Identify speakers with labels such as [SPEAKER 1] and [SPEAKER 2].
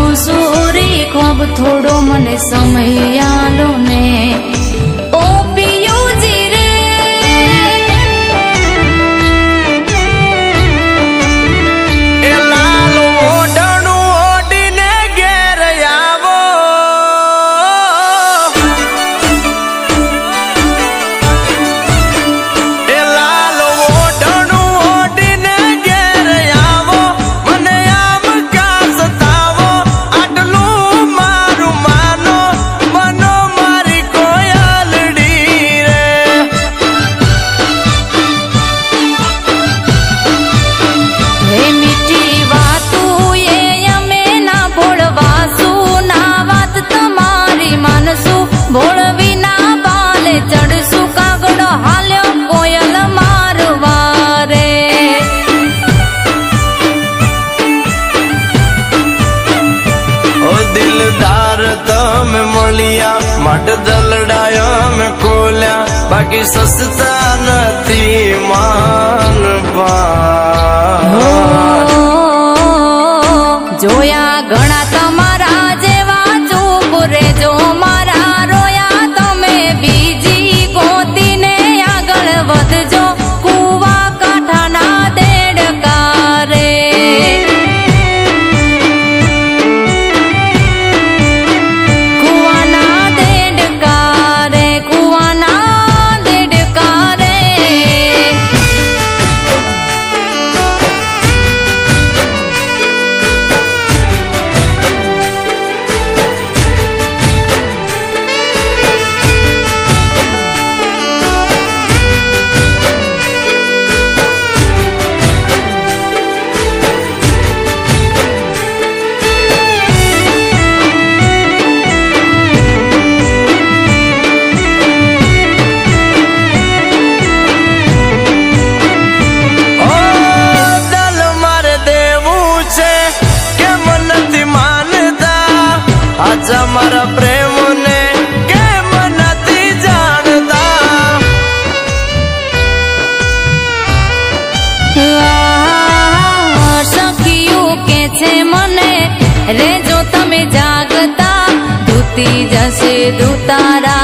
[SPEAKER 1] करू सूरी खूब थोड़ो मने समय आलो ने ओ पियूजी रे
[SPEAKER 2] ए लाल ओढ़णु ओढ़ीने घेर आवो ए लाल ओढ़णु ओढ़ीने घेर आवो मने आम का सतावो आटलू मारू मानो बनो मारी कोयलड़ी रे
[SPEAKER 1] हे मीठी वातू ये यमे ना भोळवासू ना वात तमारी मानसू भोळवी ना बाले चढ़सू कागड़ो हाल्यो कोयल मारवा रे
[SPEAKER 2] ओ दिलदार तम मोलिया मट दलडाया में खोल्या बाकी सस्ता नथी मान पा
[SPEAKER 1] जोया घणा तमारा जेवा चूप रे जो मारा रोया तमे बीजी गोती ने आगळ वधजो कुवा काठाना देड़का रे कुवाना देड़का रे कुवाना देड़का रे
[SPEAKER 2] ओ दल मारे देवू छे के मन थी मानता आज मारा प्रेम ने के मन थी जानता
[SPEAKER 1] सखियों के छे मने रे जो तमे जागता दूती जसे दूतारा